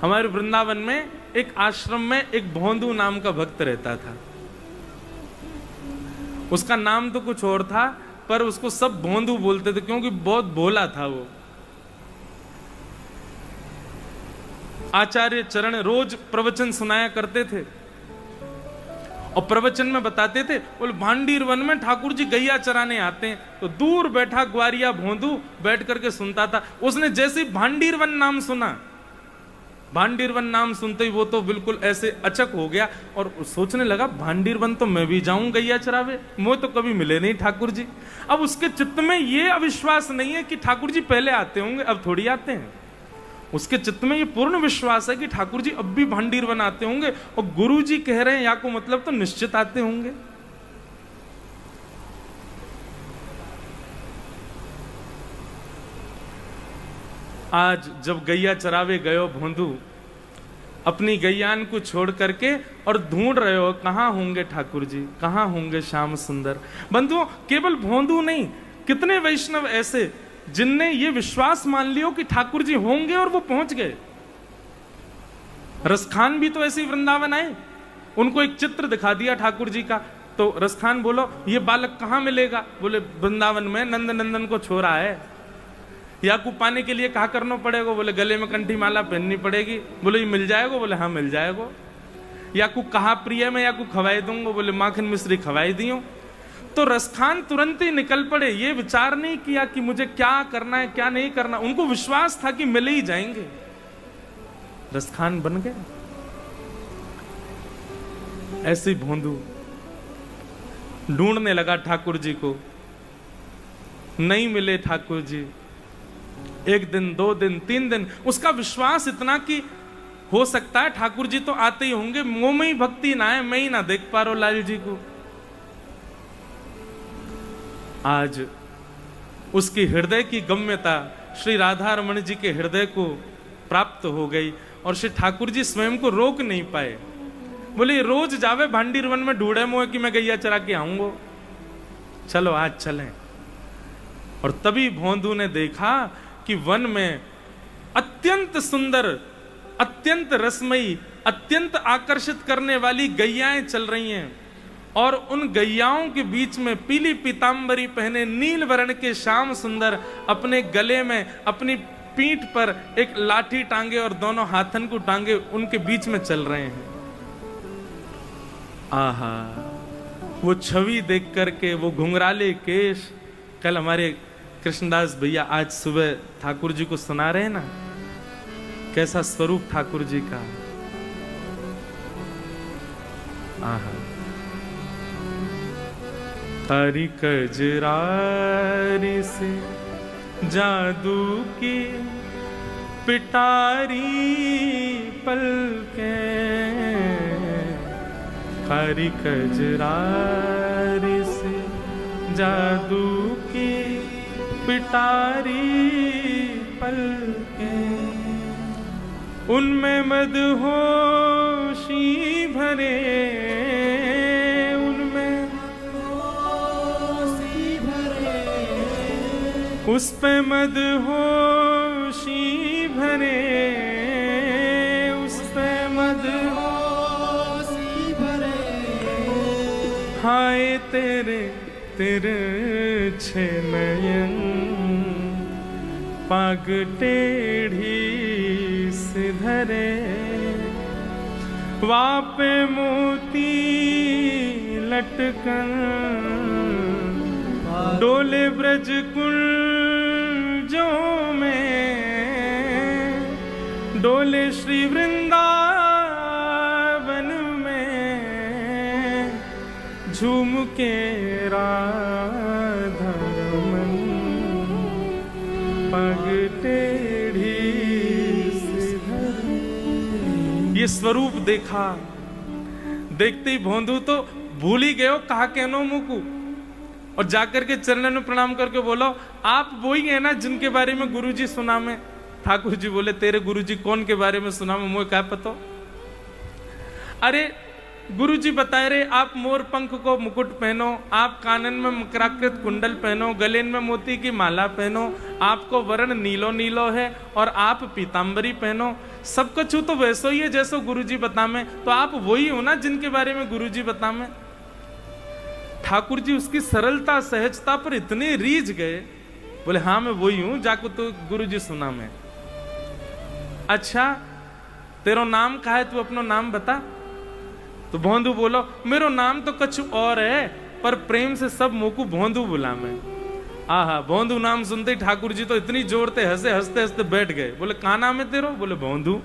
हमारे वृंदावन में एक आश्रम में एक भोंदू नाम का भक्त रहता था। उसका नाम तो कुछ और था, पर उसको सब भोंदू बोलते थे क्योंकि बहुत भोला था वो। आचार्य चरण रोज प्रवचन सुनाया करते थे और प्रवचन में बताते थे, बोले भांडीर वन में ठाकुर जी गैया चराने आते हैं। तो दूर बैठा ग्वारिया भोंदू बैठ करके सुनता था। उसने जैसे ही भांडीर वन नाम सुना, भांडीर वन नाम सुनते ही वो तो बिल्कुल ऐसे अचक हो गया और सोचने लगा, भांडीर वन तो मैं भी जाऊं गैया चरावे, मुझे तो कभी मिले नहीं ठाकुर जी। अब उसके चित्त में ये अविश्वास नहीं है कि ठाकुर जी पहले आते होंगे, अब थोड़ी आते हैं। उसके चित्त में ये पूर्ण विश्वास है कि ठाकुर जी अब भी भांडीर वन आते होंगे और गुरु जी कह रहे हैं या को मतलब तो निश्चित आते होंगे। आज जब गैया चरावे गयो भोंदू, अपनी गैयान को छोड़ करके और ढूंढ रहे हो कहां होंगे ठाकुर जी, कहां होंगे श्याम सुंदर। बंधुओं, केवल भोंदू नहीं, कितने वैष्णव ऐसे जिनने ये विश्वास मान लियो कि ठाकुर जी होंगे और वो पहुंच गए। रसखान भी तो ऐसे ही वृंदावन आए, उनको एक चित्र दिखा दिया ठाकुर जी का, तो रसखान बोलो ये बालक कहां मिलेगा, बोले वृंदावन में नंद नंदन को छोड़ा है। याकूब पाने के लिए कहा करना पड़ेगा, बोले गले में कंठी माला पहननी पड़ेगी, बोले ये मिल जाएगा, बोले हाँ मिल जाएगा। याकूब कहा प्रिय में याकूब खवाई दूंगा, बोले माखन मिश्री खवाई दियो। तो रसखान तुरंत ही निकल पड़े, ये विचार नहीं किया कि मुझे क्या करना है क्या नहीं करना, उनको विश्वास था कि मिले ही जाएंगे। रसखान बन गए। ऐसे भोंदू ढूंढने लगा ठाकुर जी को, नहीं मिले ठाकुर जी। एक दिन, 2 दिन, 3 दिन, उसका विश्वास इतना कि हो सकता है ठाकुर जी तो आते ही होंगे, मुंह में ही भक्ति ना है, मैं ही ना देख पा रहा हूं लाल जी को। आज उसकी हृदय की गम्यता श्री राधा रमण जी के हृदय को प्राप्त हो गई और श्री ठाकुर जी स्वयं को रोक नहीं पाए। बोले रोज जावे भांडीर वन में ढूंढे मोह कि मैं गैया चरा के आऊंगा, चलो आज चलें। और तभी भोंदू ने देखा कि वन में अत्यंत सुंदर, अत्यंत रसमयी, अत्यंत आकर्षित करने वाली गैयाएं चल रही हैं और उन गैयाओं के बीच में पीली पीतांबरी पहने नील वर्ण के श्याम सुंदर अपने गले में, अपनी पीठ पर एक लाठी टांगे और दोनों हाथन को टांगे उनके बीच में चल रहे हैं। आहा, वो छवि देख करके, वो घुंघराले केश, कल हमारे कृष्णदास भैया आज सुबह ठाकुर जी को सुना रहे हैं ना, कैसा स्वरूप ठाकुर जी का। आहा, हरि कजरारी से जादू की पिटारी पलके, हरि कजरारी से जादू की पिटारी पलके, उनमें मदहोशी भरे, उस पे मदहोशी भरे, उस पे मदहोशी भरे, हाय तेरे तेरे छे नयन, पाग टेढ़ी से धरे, वापे मोती लटकन, डोले ब्रज कुंजों में, डोले श्री वृंदावन में, झूम के राधा रमन, पग टेढ़ी से धरे। ये स्वरूप देखा, देखते ही भोंदू तो भूल ही गए कहा कहनो मुकू, और जाकर के चरणों में प्रणाम करके बोलो आप वही है ना जिनके बारे में गुरुजी सुना में। ठाकुर जी बोले तेरे गुरुजी कौन के बारे में सुना में, मुझे क्या पता। अरे गुरुजी बताए रहे आप मोर पंख को मुकुट पहनो, आप कानन में मकराकृत कुंडल पहनो, गले में मोती की माला पहनो, आपको वर्ण नीलो नीलो है और आप पीतांबरी पहनो। सब कुछ तो वैसो ही है जैसो गुरुजी बतामे, तो आप वही हो ना जिनके बारे में गुरुजी बतामे। ठाकुर जी उसकी सरलता सहजता पर इतने रीझ गए, बोले हाँ मैं वही हूं जाको तो गुरुजी सुना मैं। अच्छा तेरो नाम का है, तू अपनो नाम बता। तो भोंदू बोलो मेरो नाम तो कछु और है, पर प्रेम से सब मोकू भोंदू बुला मैं। आहा, भोंदू नाम सुनते ही ठाकुर जी तो इतनी जोर से हंसते हंसते बैठ गए। बोले कहा नाम है तेरो? बोले भोंदू।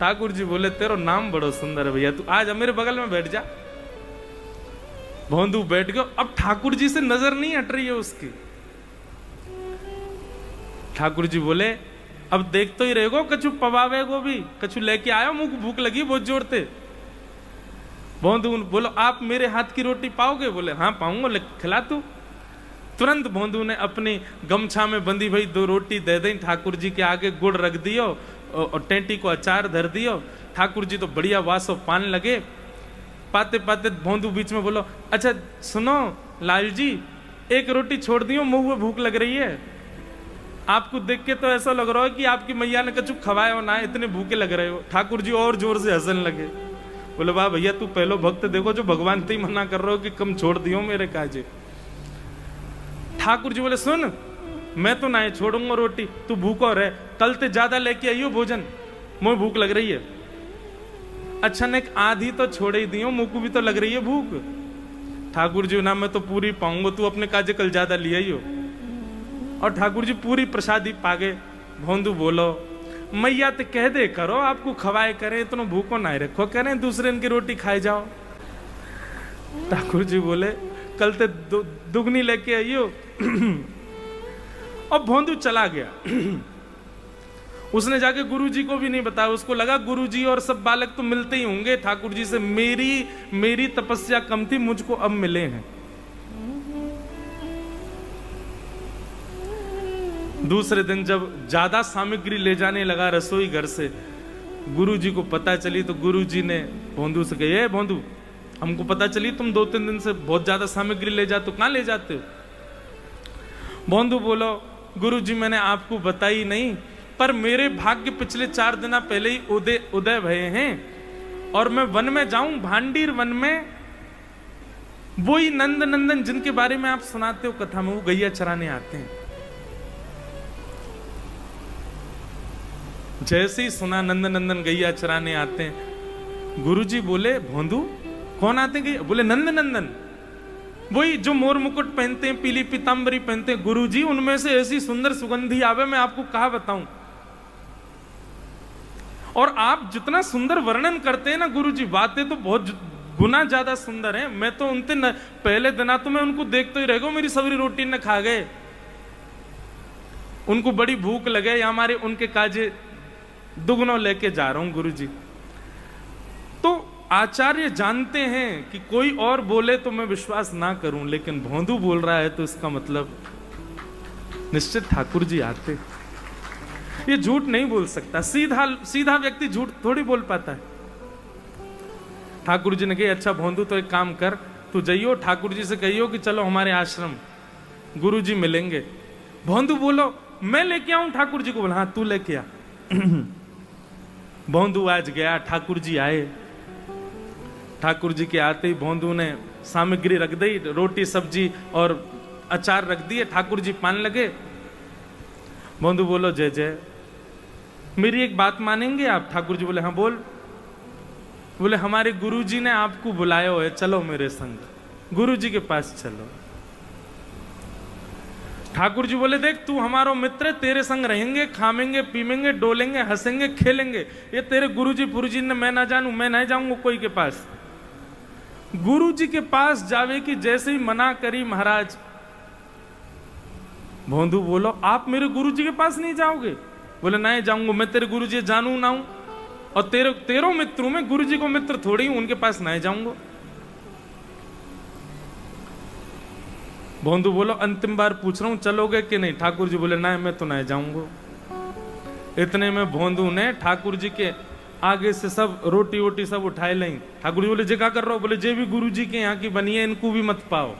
ठाकुर जी बोले तेरो नाम बड़ो सुंदर है भैया, तू आज मेरे बगल में बैठ जा। भोंदू बैठ गयो। अब ठाकुर जी से नजर नहीं हट रही है उसकी। ठाकुर जी बोले अब देख तो ही रहेगो, कछु पवावेगो भी, कछु लेके आयो, मुझ भूख लगी बहुत जोर से। भोंदू बोलो आप मेरे हाथ की रोटी पाओगे? बोले हाँ पाऊंगा, खिला तू। तुरंत भोंदू ने अपनी गमछा में बंधी भाई 2 रोटी दे दी ठाकुर जी के आगे, गुड़ रख दियो और टेंटी को अचार धर दियो। ठाकुर जी तो बढ़िया वासो पान लगे। पाते पाते भोंदू बीच में बोलो अच्छा सुनो लाल जी, एक रोटी छोड़ दियो, मुंह में भूख लग रही है। आपको देख के तो ऐसा लग रहा है कि आपकी मैया ने कछु खवाया हो ना, इतने भूखे लग रहे हो। ठाकुर जी और जोर से हंसने लगे। बोले वाह भैया तू पहलो भक्त देखो जो भगवान ते ही मना कर रहे हो कि कम छोड़ दियो मेरे काजे। ठाकुर जी बोले सुन मैं तो नहीं छोड़ूंगा रोटी, तू भूखो रहे, कल ते ज्यादा लेके आइयो भोजन, मुझे भूख लग रही है। अच्छा ने आधी तो छोड़ ही दियो, मुझको भी तो लग रही है भूख। ठाकुर जी ना मैं तो पूरी पाऊंगा, तू अपने काजे कल ज्यादा ले आइयो। और ठाकुर जी पूरी प्रसादी पागे। भोंदू बोलो मैया तो कह दे करो आपको खवाए करे, इतना भूखो ना रखो, करें दूसरे इनकी रोटी खाए जाओ। ठाकुर जी बोले कल ते दुगनी लेके आइयो। और भोंदू चला गया। उसने जाके गुरुजी को भी नहीं बताया, उसको लगा गुरुजी और सब बालक तो मिलते ही होंगे ठाकुर जी से, मेरी तपस्या कम थी, मुझको अब मिले हैं। दूसरे दिन जब ज्यादा सामग्री ले जाने लगा रसोई घर से, गुरुजी को पता चली तो गुरुजी ने भोंदू से कहा भोंदू हमको पता चली तुम 2-3 दिन से बहुत ज्यादा सामग्री ले जाते हो, कहां ले जाते हो? भोंदू बोलो गुरुजी मैंने आपको बताई नहीं, पर मेरे भाग्य पिछले 4 दिन पहले ही उदय भये हैं और मैं वन में जाऊं, भांडीर वन में, वही नंद नंदन जिनके बारे में आप सुनाते हो कथा में, वो गैया चराने आते हैं। जैसे ही सुना नंद नंदन गैया चराने आते हैं, गुरुजी बोले भोंदू कौन आते हैं? बोले नंद नंदन, वही जो मोर मुकुट पहनते हैं, पीली पीतांबरी पहनते हैं। गुरुजी उनमें से ऐसी सुंदर सुगंधी आवे मैं आपको कहा बताऊं। और आप जितना सुंदर वर्णन करते हैं ना गुरुजी, बातें तो बहुत गुना ज्यादा सुंदर हैं। मैं तो उनते पहले दिना तो मैं उनको देखते ही रह गया, मेरी सवरी रोटी न खा गए, उनको बड़ी भूख लगे, या हमारे उनके काजे दुगनो लेके जा रहा हूं गुरुजी। तो आचार्य जानते हैं कि कोई और बोले तो मैं विश्वास ना करूं, लेकिन भोंदू बोल रहा है तो इसका मतलब निश्चित ठाकुर जी आते। ये झूठ नहीं बोल सकता, सीधा व्यक्ति झूठ थोड़ी बोल पाता है। ठाकुर जी ने कहा अच्छा भोंदू तो एक काम कर, तू जाइयो ठाकुर जी से कहियो कि चलो हमारे आश्रम, गुरु जी मिलेंगे। भोंदू बोलो मैं लेके आऊं ठाकुर जी को? बोला हाँ तू लेके आ। भोंदू आज गया, ठाकुर जी आए। ठाकुर जी के आते ही भोंदू ने सामग्री रख दी, रोटी सब्जी और अचार रख दिए। ठाकुर जी पान लगे। भोंदू बोलो जय जय, मेरी एक बात मानेंगे आप? ठाकुर जी बोले हाँ बोल। बोले हमारे गुरुजी ने आपको बुलाया है, चलो मेरे संग, गुरुजी के पास चलो। ठाकुर जी बोले देख तू हमारा मित्र, तेरे संग रहेंगे, खामेंगे पीमेंगे डोलेंगे हंसेंगे खेलेंगे। ये तेरे गुरुजी पुरुजी ने मैं ना जानू, मैं नहीं जाऊंगा कोई के पास। गुरुजी के पास जावे की जैसे ही मना करी महाराज। भोंदू बोलो आप मेरे गुरुजी के पास नहीं जाओगे? बोले नहीं जाऊंगा, मैं तेरे गुरुजी जानू ना हूं, और तेरो मित्रों में गुरुजी को मित्र थोड़ी हूं, उनके पास नहीं जाऊंगा। भोंदू बोलो अंतिम बार पूछ रहा हूं चलोगे कि नहीं? ठाकुर जी बोले नहीं मैं तो नहीं जाऊंगा। इतने में भोंदू ने ठाकुर जी के आगे से सब रोटी वोटी सब उठाए लें। ठाकुर जी बोले जे क्या कर रहे हो? बोले जे भी गुरु जी के यहाँ की बनी है इनको भी मत पाओ।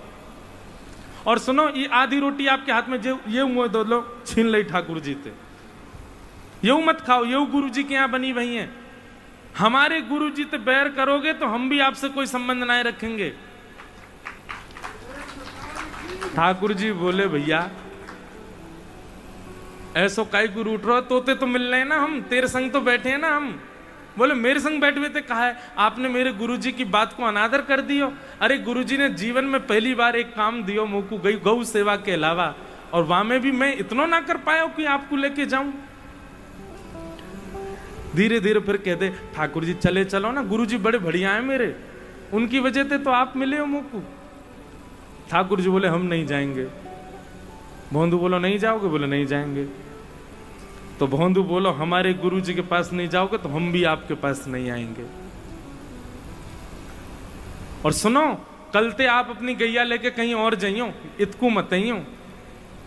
और सुनो, ये आधी रोटी आपके हाथ में जो ये मुँह दो लो छीन ली ठाकुर जी थे, ये मत खाओ, ये गुरु जी के यहाँ बनी भई है। हमारे गुरु जी से बैर करोगे तो हम भी आपसे कोई संबंध नहीं रखेंगे। ठाकुर जी बोले भैया ऐसो काई गुरु उठ रहा, तोते तो मिल रहे हैं ना, हम तेरे संग तो बैठे हैं ना हम। बोले मेरे संग बैठे हुए थे, कहा है आपने मेरे गुरुजी की बात को अनादर कर दियो। अरे गुरुजी ने जीवन में पहली बार एक काम दियो मुझको, गई गौ सेवा के अलावा, और वहां में भी मैं इतना ना कर पाया कि आपको लेके जाऊं। धीरे धीरे फिर कहते ठाकुर जी चले चलो ना, गुरुजी बड़े बढ़िया है मेरे, उनकी वजह से तो आप मिले हो मुझको। ठाकुर जी बोले हम नहीं जाएंगे। भोंदू बोलो नहीं जाओगे? बोले नहीं जाएंगे। तो भोंदू बोलो हमारे गुरु जी के पास नहीं जाओगे तो हम भी आपके पास नहीं आएंगे। और सुनो, कल ते आप अपनी गैया लेके कहीं और जाइयो, इतकू मत आइयो,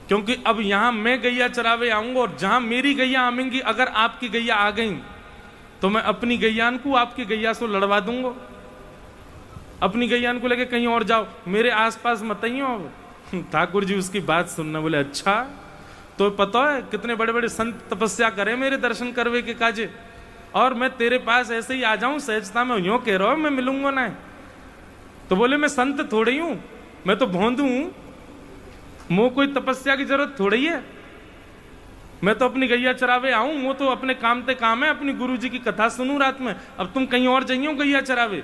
क्योंकि अब यहां मैं गैया चरावे आऊंगा, और जहां मेरी गैया आवेंगी, अगर आपकी गैया आ गई तो मैं अपनी गैयान को आपकी गैया से लड़वा दूंगा। अपनी गैयान को लेके कहीं और जाओ, मेरे आसपास मत आइयो। ठाकुर जी उसकी बात सुनना, बोले अच्छा, तो पता है कितने बड़े बड़े संत तपस्या करे मेरे दर्शन करवे के काजे, और मैं तेरे पास ऐसे ही आ जाऊं सहजता में, यूं कह रहा हूं मैं मिलूंगा ना। तो बोले मैं संत थोड़ी हूं, मैं तो भोंदू हूं, मुझे कोई तपस्या की जरूरत थोड़ी है, मैं तो अपनी गैया चरावे आऊं, वो तो अपने काम ते काम है, अपनी गुरु जी की कथा सुनूं रात में, अब तुम कहीं और जाइयो गैया चरावे।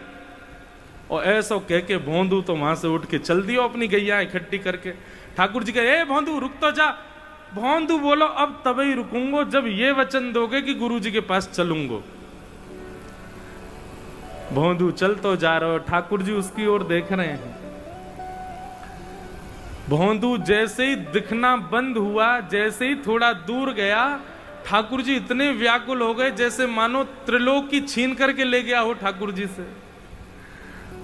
और ऐसा कह के भोंदू तो वहां से उठ के चल दियो अपनी गैया इकट्ठी करके। ठाकुर जी कहे ए भोंदू रुक तो जा। भोंदू बोलो अब तभी रुकूंगो जब ये वचन दोगे कि गुरु जी के पास चलूंगो। भोंदू चल तो जा रहे हो, ठाकुर जी उसकी ओर देख रहे हैं। भोंदू जैसे ही दिखना बंद हुआ, जैसे ही थोड़ा दूर गया, ठाकुर जी इतने व्याकुल हो गए जैसे मानो त्रिलोक की छीन करके ले गया हो ठाकुर जी से।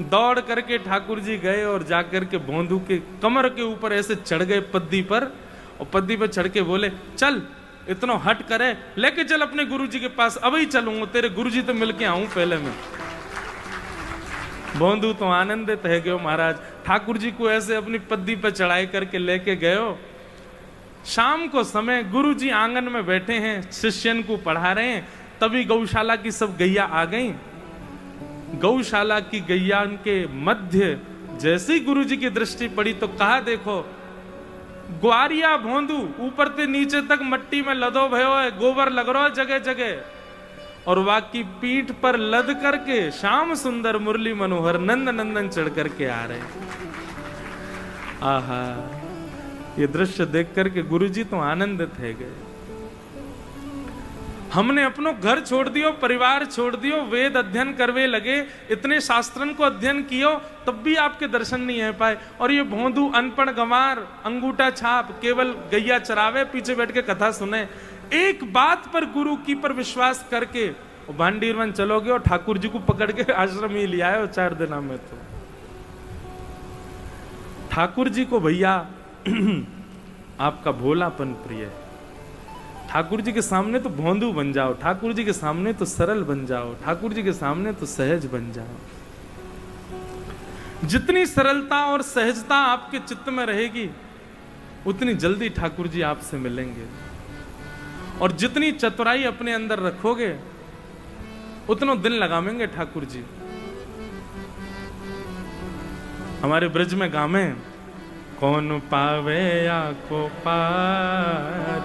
दौड़ करके ठाकुर जी गए और जाकर के भोंदू के कमर के ऊपर ऐसे चढ़ गए पद्दी पर, और पद्दी पर चढ़ के बोले चल इतना हट करे, लेके चल अपने गुरुजी के पास, अभी चलूंगा, तेरे गुरुजी तो मिलके आऊं पहले मैं। भोंदू तो आनंदित है गयो महाराज, ठाकुर जी को ऐसे अपनी पद्दी पर चढ़ाई करके लेके गयो। शाम को समय गुरुजी आंगन में बैठे हैं, शिष्यन को पढ़ा रहे हैं, तभी गौशाला की सब गैया आ गई। गौशाला की गैया के मध्य जैसे ही गुरुजी की दृष्टि पड़ी तो कहा देखो ग्वारिया भोंदू ऊपर से नीचे तक मट्टी में लदो भयो है, गोबर लग रहा है जगह जगह, और वाकी पीठ पर लद करके श्याम सुंदर मुरली मनोहर नंद नंदन चढ़ करके आ रहे। आहा, ये दृश्य देख करके गुरुजी तो आनंदित है गए। हमने अपनो घर छोड़ दियो, परिवार छोड़ दियो, वेद अध्ययन करवे लगे, इतने शास्त्रन को अध्ययन कियो, तब भी आपके दर्शन नहीं हो पाए। और ये भोंदू अनपढ़ गंवार अंगूठा छाप केवल गैया चरावे, पीछे बैठ के कथा सुने, एक बात पर गुरु की पर विश्वास करके भांडीरवन चलोगे और ठाकुर जी को पकड़ के आश्रम ही लिया है 4 दिन में। तो ठाकुर जी को भैया आपका भोलापन प्रिय है। ठाकुर जी के सामने तो भोंदू बन जाओ, ठाकुर जी के सामने तो सरल बन जाओ, ठाकुर जी के सामने तो सहज बन जाओ। जितनी सरलता और सहजता आपके चित्त में रहेगी उतनी जल्दी ठाकुर जी आपसे मिलेंगे, और जितनी चतुराई अपने अंदर रखोगे उतना दिन लगावेंगे ठाकुर जी। हमारे ब्रज में गावे कौन पावे आको पार,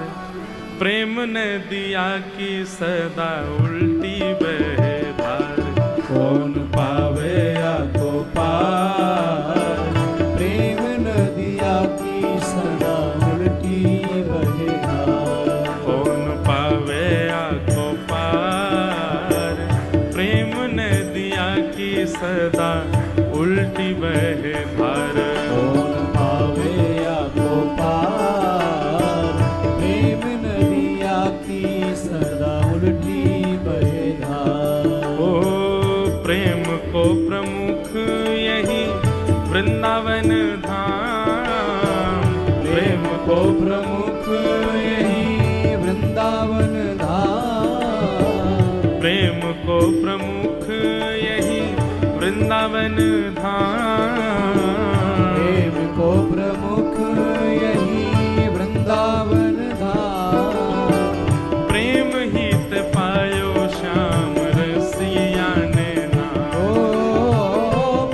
प्रेम नदिया की सदा उल्टी बहे धार। कौन पावे आको पार, प्रेम नदिया की सदा उल्टी बहे धार। कौन पावे आको पार, प्रेम नदिया की सदा उल्टी बहे धार। कौन पावे आको पार, प्रेम नदिया की सदा उल्टी बहे धार। ओ प्रेम को प्रमुख यही वृंदावन धाम, प्रेम को प्रमुख यही वृंदावन धाम। प्रेम को वृंदावन धाम। प्रेम को प्रमुख यही वृंदावन धाम। प्रेम हित पायो श्याम रसिया ने नाम। ओ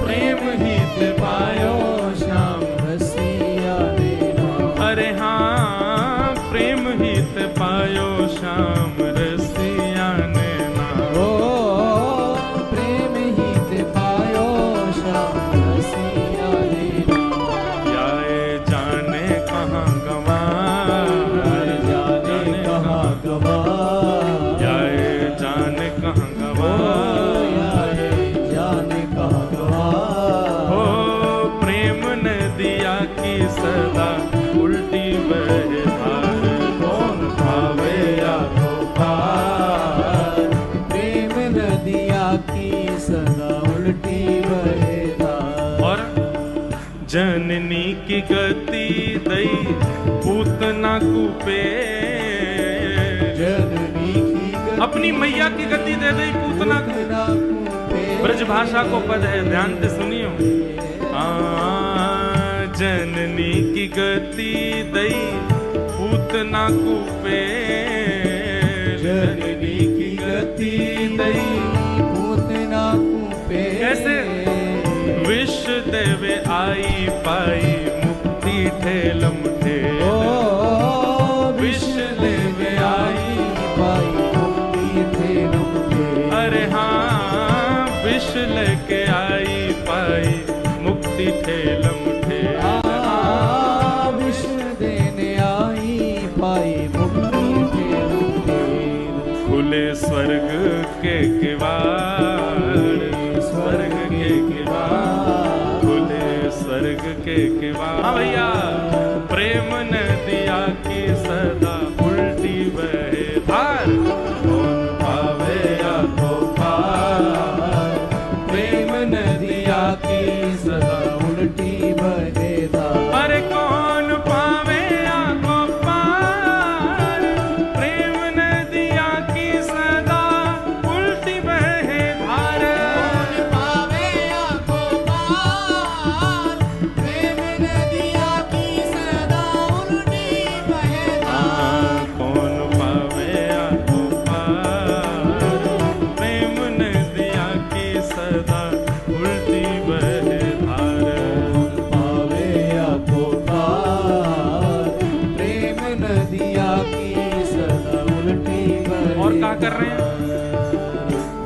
प्रेम हित पायो श्याम रसिया ने नाम। अरे हाँ प्रेम हित पायो श्याम रसिया ने नाम। ओ प्रेम हित पायो श्याम रसिया ने नाम। याए जाने कहाँ गवा, जाने कहाँ गवा, याए जाने कहाँ गवा, जाने कहाँ गवा। हो प्रेम नदिया की सदा उल्टी बहे धार। कौन पावे या को पार। प्रेम नदिया की सदा उल्टी बहे धार। और जननी की गति दई पूतना कूपे। जननी की गति अपनी मैया की गति दे दई पूतना को। पूतना कूपे। ब्रज भाषा को पद है, ध्यान से सुनियो। जननी की गति दई पूतना कूपे। जननी की गति दई पूतना कूपे। कैसे? विष देवे आई पाई मुक्ति ठेलम ठेल। ओ विष देवे आई पाई मुक्ति ठेलम ठेल। अरे हाँ विष लेके आई पाई मुक्ति ठेलम ठेल। विष देने आई पाई मुक्ति ठेलम ठेल। खुले स्वर्ग के किवाड़, स्वर्ग के किवाड़, खुले स्वर्ग के किवाड़। हाँ भैया प्रेम नदिया की सदा उल्टी बहे धार। कौन पावे या को पार। प्रेम नदिया की सदा उल्टी बहे धार। अरे कौन पावे या को पार। प्रेम नदिया की सदा उल्टी बहे धार। पावे या को पार। प्रेम नदिया की सदा उल्टी बहे धार। कौन पावे या को पार। प्रेम नदिया की सदा उल्टी बहे धार। पावे या को पार। प्रेम नदिया की सदा उल्टी बहे। और क्या कर रहे हैं?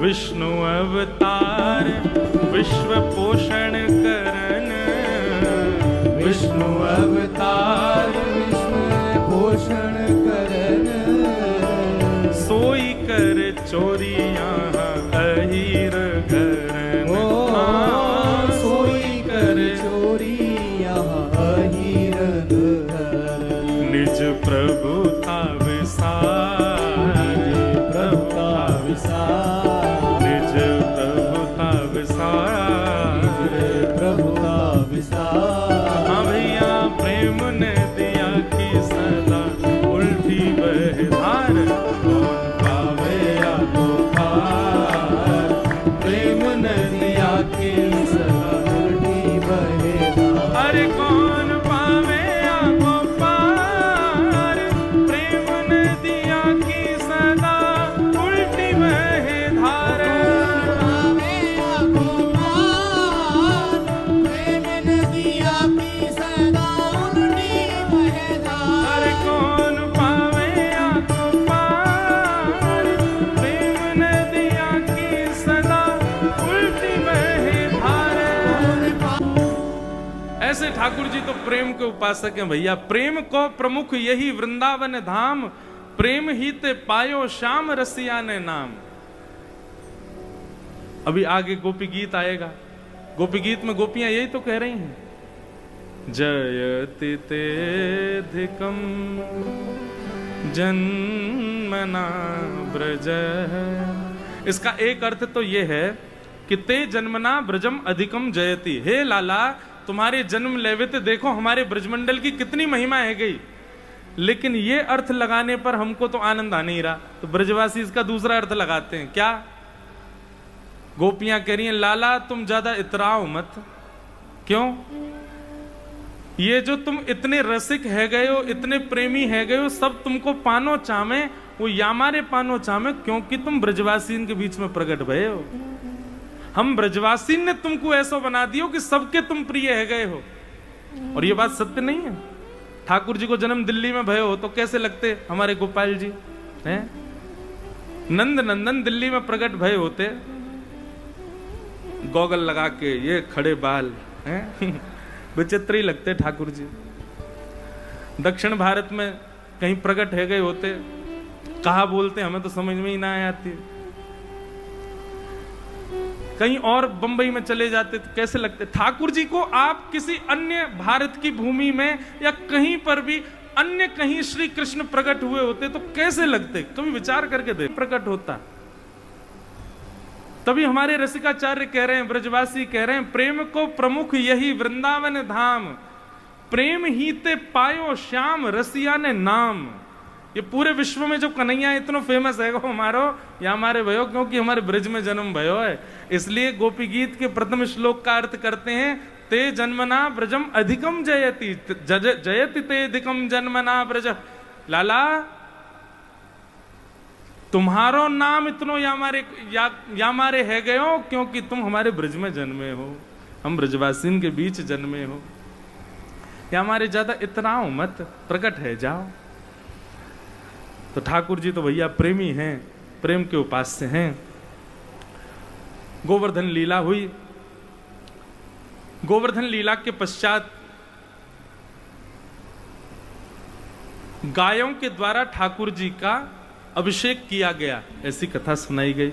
विष्णु अवतार विश्व पोषण करन। विष्णु अवतार विश्व पोषण करन। सोई कर चोरियां अहीर घरन। ओ सोई कर चोरी यहाँ अहीरन घरन। निज प्रभुता विसार, प्रभुता विसार। निज प्रभुता विसार। प्रभुता विसार। हाँ भैया प्रेम नदिया की सदा उल्टी बहे धार। कौन पावे या को पार। प्रेम नदिया की सदा उल्टी बहे धार। अरे कौन पावे या को पार। प्रेम नदिया की सदा उल्टी बहे धार। पावे या को पार। प्रेम नदिया की सदा उल्टी बहे धार। अरे कौन पावे या को पार। प्रेम नदिया की सदा उल्टी बहे धार। ऐसे ठाकुर जी तो प्रेम के उपासक हैं भैया। प्रेम को प्रमुख यही वृंदावन धाम। प्रेम ही ते पायो श्याम रसिया ने नाम। अभी आगे गोपी गीत आएगा। गोपी गीत में गोपियां यही तो कह रही हैं। जयति तेधिकम जन्मना ब्रज। इसका एक अर्थ तो यह है कि ते जन्मना ब्रजम अधिकम जयति। हे लाला तुम्हारे जन्म लेवे ते देखो हमारे ब्रजमंडल की कितनी महिमा है गई। लेकिन ये अर्थ लगाने पर हमको तो आनंद आ नहीं रहा, तो ब्रजवासी इसका दूसरा अर्थ लगाते हैं। क्या? गोपियां कह रही हैं लाला तुम ज्यादा इतराओ मत। क्यों? ये जो तुम इतने रसिक है गए हो, इतने प्रेमी है गए हो, सब तुमको पानो चामे, वो यामारे पानो चामे, क्योंकि तुम ब्रजवासीन के बीच में प्रकट भये हो। हम ब्रजवासीन ने तुमको ऐसा बना दियो कि सबके तुम प्रिय है गए हो। और ये बात सत्य नहीं है? ठाकुर जी को जन्म दिल्ली में भय हो तो कैसे लगते हमारे गोपाल जी हैं? नंद नंदन दिल्ली में प्रकट भय होते, गॉगल लगा के, ये खड़े बाल हैं विचित्र ही लगते ठाकुर जी। दक्षिण भारत में कहीं प्रकट है गए होते, कहा बोलते हमें तो समझ में ही ना आती। कहीं और बंबई में चले जाते तो कैसे लगते। ठाकुर जी को आप किसी अन्य भारत की भूमि में या कहीं पर भी अन्य कहीं श्री कृष्ण प्रकट हुए होते तो कैसे लगते? कभी विचार करके दे। प्रकट होता तभी हमारे रसिकाचार्य कह रहे हैं, ब्रजवासी कह रहे हैं, प्रेम को प्रमुख यही वृंदावन धाम, प्रेम ही ते पायो श्याम रसिया ने नाम। ये पूरे विश्व में जो कन्हैया इतना फेमस है हमारो, या हमारे भयो, क्योंकि हमारे ब्रज में जन्म भयो है। इसलिए गोपी गीत के प्रथम श्लोक का अर्थ करते हैं, ते जन्मना ब्रजम अधिकम जयति, जयति ते अधिकम जन्मना ब्रज। लाला तुम्हारो नाम इतनो यामारे है गयो, क्योंकि तुम हमारे ब्रज में जन्मे हो, हम ब्रजवासीन के बीच जन्मे हो। या हमारे ज्यादा इतनाओ मत, प्रकट है जाओ। तो ठाकुर जी तो भैया प्रेमी हैं, प्रेम के उपास्य हैं। गोवर्धन लीला हुई। गोवर्धन लीला के पश्चात गायों के द्वारा ठाकुर जी का अभिषेक किया गया, ऐसी कथा सुनाई गई।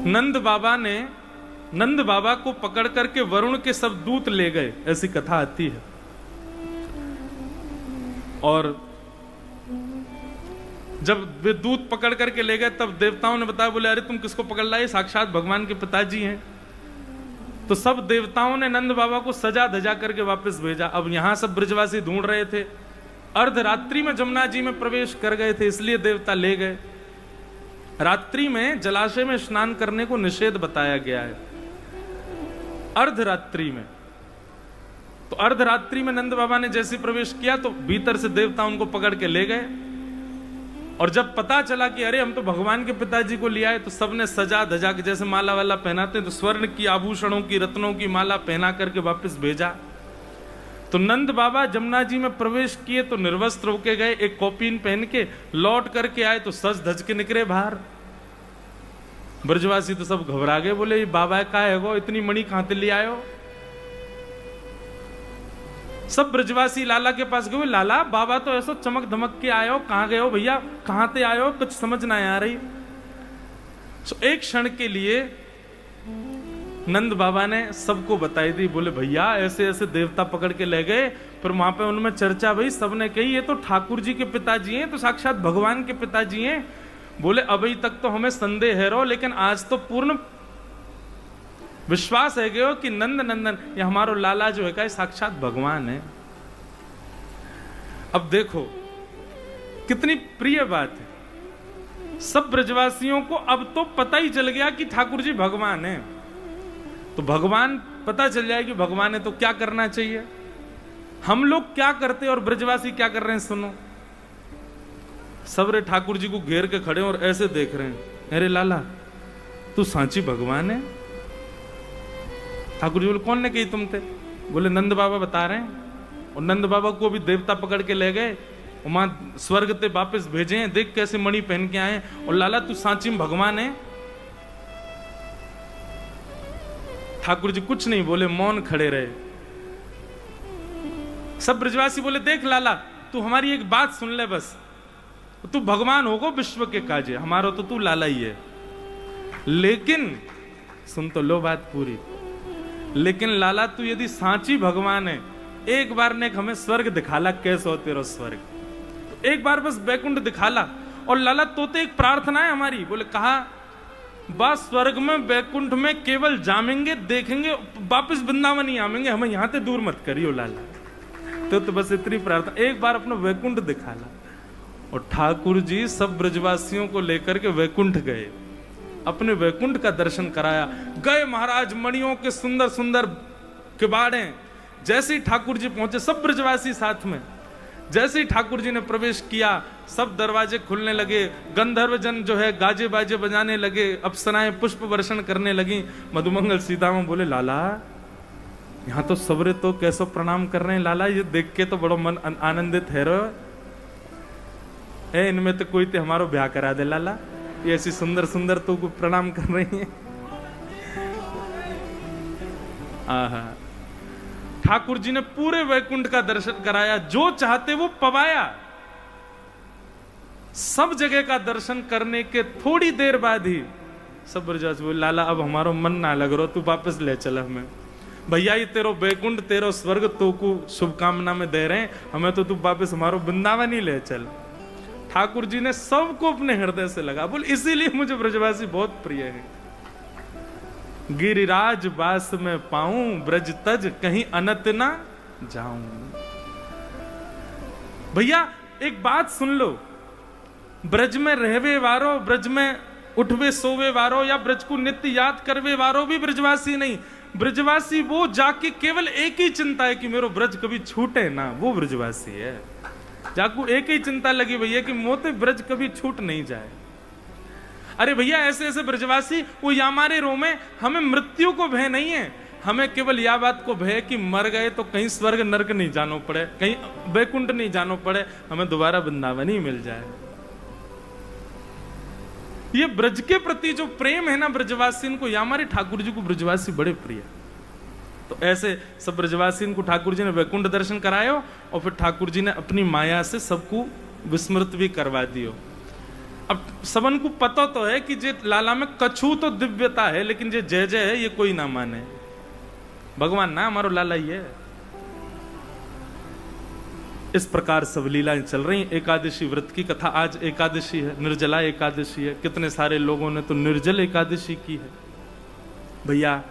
नंद बाबा को पकड़ करके वरुण के सब दूत ले गए, ऐसी कथा आती है। और जब वे दूत पकड़ करके ले गए तब देवताओं ने बताया, बोले अरे तुम किसको पकड़ लाए? साक्षात भगवान के पिताजी हैं। तो सब देवताओं ने नंद बाबा को सजा धजा करके वापस भेजा। अब यहां सब ब्रजवासी ढूंढ रहे थे, अर्धरात्रि में जमुना जी में प्रवेश कर गए थे, इसलिए देवता ले गए। रात्रि में जलाशय में स्नान करने को निषेध बताया गया है, अर्धरात्रि में। तो अर्धरात्रि में नंद बाबा ने जैसे प्रवेश किया तो भीतर से देवता उनको पकड़ के ले गए। और जब पता चला कि अरे हम तो भगवान के पिताजी को लिया है, तो सबने सजा धजा के, जैसे माला वाला पहनाते हैं, तो स्वर्ण की, आभूषणों की, रत्नों की माला पहना करके वापस भेजा। तो नंद बाबा जमुना जी में प्रवेश किए तो निर्वस्त्र होके गए, एक कौपीन पहन के। लौट करके आए तो सज धज के निकले बाहर। ब्रजवासी तो सब घबरा गए, बोले ये बाबा का है वो, इतनी मणि कहां से ले आयो? सब ब्रजवासी लाला के पास गए, लाला बाबा तो ऐसा चमक धमक के आयो, कहां गए हो भैया, कहां से आयो, कुछ समझ ना आ रही। तो एक क्षण के लिए नंद बाबा ने सबको बताई दी, बोले भैया ऐसे ऐसे देवता पकड़ के ले गए। फिर वहां पे उनमें चर्चा भाई, सबने कही ये तो ठाकुर जी के पिताजी हैं, तो साक्षात भगवान के पिताजी हैं। बोले अभी तक तो हमें संदेह है रो, लेकिन आज तो पूर्ण विश्वास है गयो कि नंद नंदन ये हमारो लाला जो है साक्षात भगवान है। अब देखो कितनी प्रिय बात है। सब ब्रजवासियों को अब तो पता ही चल गया कि ठाकुर जी भगवान है। तो भगवान पता चल जाए कि भगवान है तो क्या करना चाहिए। हम लोग क्या करते और ब्रजवासी क्या कर रहे हैं सुनो। सबरे ठाकुर जी को घेर के खड़े और ऐसे देख रहे हैं, अरे लाला तू सांची भगवान है? ठाकुर जी बोले कौन ने कही तुम थे? बोले नंद बाबा बता रहे हैं। और नंद बाबा को भी देवता पकड़ के ले गए, वहां स्वर्ग ते वापस भेजे हैं, देख कैसे मणि पहन के आए। और लाला तू सांची में भगवान है? ठाकुर जी कुछ नहीं बोले, मौन खड़े रहे। सब ब्रजवासी बोले देख लाला तू हमारी एक बात सुन ले, बस तू भगवान होगो विश्व के काजे, हमारो तो तू लाला ही है। लेकिन सुन तो लो बात पूरी, लेकिन लाला तू यदि सांची भगवान है, एक बार ने हमें स्वर्ग दिखाला, कैसे हो तेरा स्वर्ग, तो एक बार बस बैकुंठ दिखाला। और लाला तो एक प्रार्थना है हमारी। बोले कहा बस स्वर्ग में बैकुंठ में केवल जामेंगे, देखेंगे, वापस वृंदावन ही आवेंगे, हमें यहां से दूर मत करियो लाला। तो बस इतनी प्रार्थना, एक बार अपना वैकुंठ दिखाला। और ठाकुर जी सब ब्रजवासियों को लेकर के वैकुंठ गए, अपने वैकुंठ का दर्शन कराया। गए महाराज, मणियों के सुंदर सुंदर किवाड़े। जैसे ही ठाकुर जी पहुंचे, सब ब्रजवासी साथ में, जैसे ही ठाकुर जी ने प्रवेश किया, सब दरवाजे खुलने लगे। गंधर्व जन जो है गाजे बाजे बजाने लगे, अप्सराएं पुष्प वर्षण करने लगी। मधुमंगल सीताराम बोले, लाला यहाँ तो सबरे तो कैसो प्रणाम कर रहे हैं लाला, ये देख के तो बड़ो मन आनंदित है रो। इनमें तो कोई ते हमारो ब्याह करा दे लाला, ये ऐसी सुंदर सुंदर तो को प्रणाम कर रही है। आहा, ठाकुर जी ने पूरे वैकुंठ का दर्शन कराया, जो चाहते वो पवाया। सब जगह का दर्शन करने के थोड़ी देर बाद ही सब ब्रजवासी बोले, लाला अब हमारो मन ना लग रहा, तू वापस ले चल हमें। भैया ये तेरो वैकुंठ तेरो स्वर्ग तो को शुभकामना में दे रहे हैं, हमें तो तू वापस हमारो वृंदावन ही ले चल। ठाकुर जी ने सबको अपने हृदय से लगा, बोल इसीलिए मुझे ब्रजवासी बहुत प्रिय है। गिरिराज बास में पाऊं, ब्रज तज कहीं अनत ना जाऊं। भैया एक बात सुन लो, ब्रज में रहवे वारो, ब्रज में उठवे सोवे वारो या ब्रज को नित्य याद करवे वारो भी ब्रजवासी नहीं। ब्रजवासी वो जाके केवल एक ही चिंता है कि मेरो ब्रज कभी छूटे ना, वो ब्रजवासी है। जाकू एक ही चिंता लगी भैया कि मोते ब्रज कभी छूट नहीं जाए। अरे भैया ऐसे ऐसे ब्रजवासी वो यामारे रो में, हमें मृत्यु को भय नहीं है, हमें केवल यह बात को भय कि मर गए तो कहीं स्वर्ग नरक नहीं जानो पड़े, कहीं वैकुंठ नहीं जानो पड़े, हमें दोबारा वृंदावन ही मिल जाए। ये ब्रज के प्रति जो प्रेम है ना ब्रजवासी को, यामारे ठाकुर जी को ब्रजवासी बड़े प्रिय। तो ऐसे सब ब्रजवासी को ठाकुर जी ने वैकुंठ दर्शन करायो और फिर ठाकुर जी ने अपनी माया से सबको विस्मृत भी करवा दियो। अब सबन को पता तो है कि जे लाला में कछु तो दिव्यता है, लेकिन जे जय जय है ये कोई ना माने। भगवान ना हमारो लाला ही है। इस प्रकार सब लीलाएं चल रही। एकादशी व्रत की कथा, आज एकादशी है, निर्जला एकादशी है। कितने सारे लोगों ने तो निर्जल एकादशी की है। भैया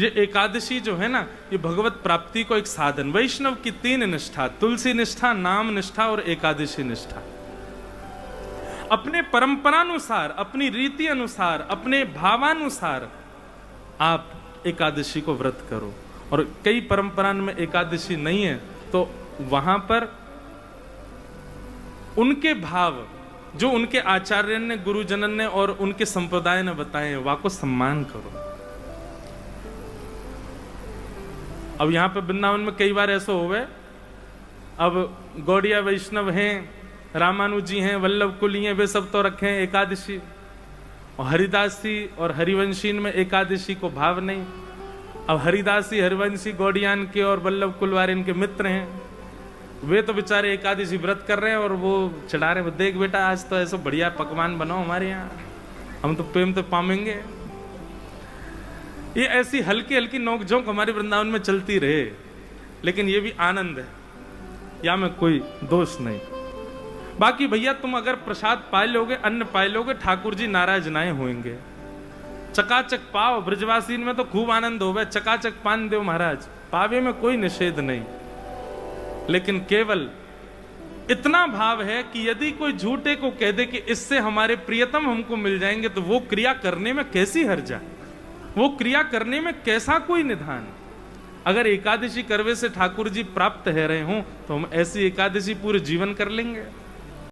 ये एकादशी जो है ना, ये भगवत प्राप्ति को एक साधन। वैष्णव की 3 निष्ठा, तुलसी निष्ठा, नाम निष्ठा और एकादशी निष्ठा। अपने परंपरानुसार, अपनी रीति अनुसार, अपने भावानुसार आप एकादशी को व्रत करो। और कई परंपरा में एकादशी नहीं है तो वहां पर उनके भाव जो उनके आचार्य ने, गुरुजनन ने और उनके संप्रदाय ने बताए, वहां को सम्मान करो। अब यहां पे वृंदावन में कई बार ऐसा हुआ, अब गौड़िया वैष्णव हैं, रामानुजी हैं, वल्लभ कुली हैं, वे सब तो रखे हैं एकादशी, और हरिदासी और हरिवंशी में एकादशी को भाव नहीं। अब हरिदासी हरिवंशी गौड़ियान के और वल्लभ कुल वाले इनके मित्र हैं, वे तो बेचारे एकादशी व्रत कर रहे हैं और वो चढ़ा रहे हैं, देख बेटा आज तो ऐसा बढ़िया पकवान बनाओ हमारे यहाँ, हम तो प्रेम तो पामेंगे। ये ऐसी हल्की हल्की नोकझोंक हमारे वृंदावन में चलती रहे, लेकिन ये भी आनंद है, या में कोई दोष नहीं। बाकी भैया तुम अगर प्रसाद पाए लोगे, अन्न पाए लोगे, ठाकुर जी नाराज ना होंगे। चकाचक पाओ, ब्रजवासी में तो खूब आनंद हो, चकाचक पान दो महाराज, पावे में कोई निषेध नहीं। लेकिन केवल इतना भाव है कि यदि कोई झूठे को कह दे कि इससे हमारे प्रियतम हमको मिल जाएंगे, तो वो क्रिया करने में कैसी हर्जा, वो क्रिया करने में कैसा कोई निधान। अगर एकादशी करवे से ठाकुर जी प्राप्त है रहे हों तो हम ऐसी एकादशी पूरे जीवन कर लेंगे।